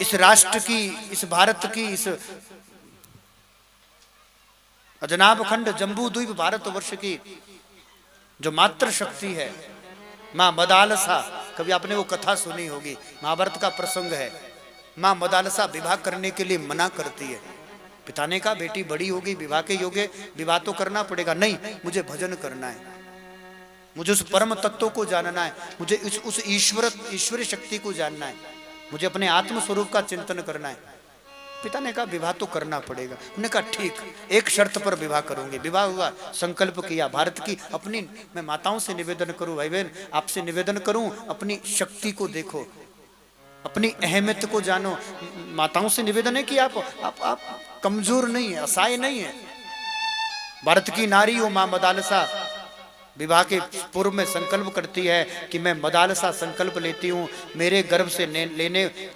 इस राष्ट्र की, इस भारत की, इस अजनाब खंड जम्बू द्वीप भारतवर्ष की जो मातृ शक्ति है, मां मदालसा। कभी आपने वो कथा सुनी होगी, महाभारत का प्रसंग है। मां मदालसा विवाह करने के लिए मना करती है। पिता ने कहा बेटी बड़ी होगी, विवाह के योग्य, विवाह तो करना पड़ेगा। नहीं, मुझे भजन करना है, मुझे उस परम तत्व को जानना है, मुझे उस ईश्वरी शक्ति को जानना है, मुझे अपने आत्म स्वरूप का चिंतन करना है। पिता ने कहा विवाह तो करना पड़ेगा। उन्होंने कहा ठीक, एक शर्त पर विवाह करूंगी। विवाह हुआ, संकल्प किया। भारत की अपनी, मैं माताओं से निवेदन करूं, भाई बहन आपसे निवेदन करूं, अपनी शक्ति को देखो, अपनी अहमियत को जानो। माताओं से निवेदन है कि आप कमजोर नहीं है, असहाय नहीं है। भारत की नारी हो मां मदालसा, विवाह के पूर्व में संकल्प करती है कि मैं मदालसा संकल्प लेती हूं, मेरे गर्भ से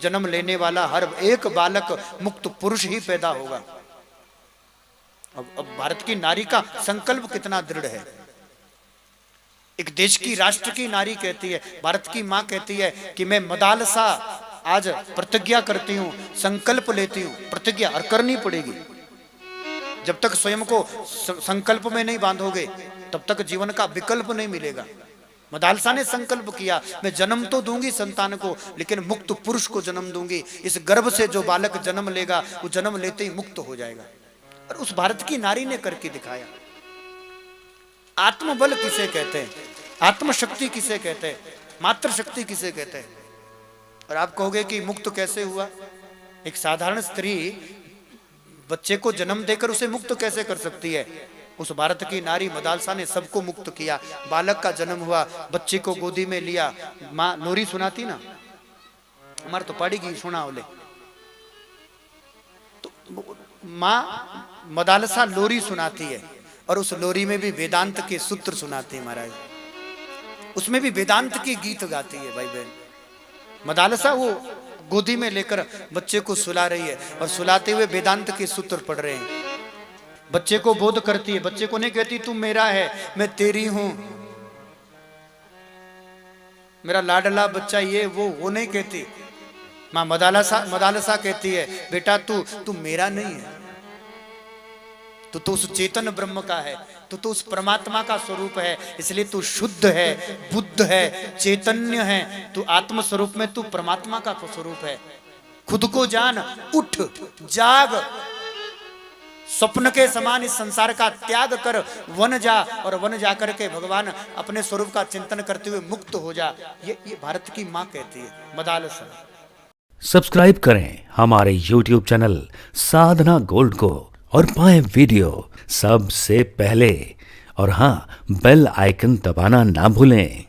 जन्म लेने वाला हर एक बालक मुक्त पुरुष ही पैदा होगा। अब भारत की नारी का संकल्प कितना दृढ़ है। एक देश की, राष्ट्र की नारी कहती है, भारत की मां कहती है कि मैं मदालसा आज प्रतिज्ञा करती हूं, संकल्प लेती हूं। प्रतिज्ञा और करनी पड़ेगी। जब तक स्वयं को संकल्प में नहीं बांधोगे तब तक जीवन का विकल्प नहीं मिलेगा। मदालसा ने संकल्प किया, मैं जन्म तो दूंगी संतान को, लेकिन मुक्त पुरुष को जन्म दूंगी। इस गर्भ से जो बालक जन्म लेगा वो जन्म लेते ही मुक्त हो जाएगा। और उस भारत की नारी ने करके दिखाया। आत्मबल किसे कहते हैं, आत्मशक्ति किसे कहते हैं, मातृशक्ति किसे कहते हैं। और आप कहोगे कि मुक्त कैसे हुआ। एक साधारण स्त्री बच्चे को जन्म देकर उसे मुक्त कैसे कर सकती है। उस भारत की नारी मदालसा ने सबको मुक्त किया। बालक का जन्म हुआ, बच्चे को गोदी में लिया। माँ लोरी सुनाती ना, हमारे तो पड़ी गई सुना बोले, तो माँ मदालसा लोरी सुनाती है और उस लोरी में भी वेदांत के सूत्र सुनाती है महाराज। उसमें भी वेदांत की गीत गाती है भाई बहन। मदालसा वो गोदी में लेकर बच्चे को सुला रही है और सुलाते हुए वेदांत के सूत्र पढ़ रहे हैं। बच्चे को बोध करती है, बच्चे को नहीं कहती तू मेरा है, मैं तेरी हूं, मेरा लाडला बच्चा ये वो नहीं कहती। मां मदालसा कहती है बेटा तू मेरा नहीं है, तू तो उस चेतन ब्रह्म का है, तू तो उस परमात्मा का स्वरूप है, इसलिए तू शुद्ध है, बुद्ध है, चैतन्य है। तू आत्म स्वरूप में तू परमात्मा का स्वरूप है। खुद को जान, उठ जाग, स्वप्न के समान इस संसार का त्याग कर वन जा, और वन जाकर के भगवान अपने स्वरूप का चिंतन करते हुए मुक्त हो जा। ये भारत की मां कहती है मदालसा। सब्सक्राइब करें हमारे YouTube चैनल साधना गोल्ड को और पाएं वीडियो सबसे पहले। और हाँ, बेल आइकन दबाना ना भूलें।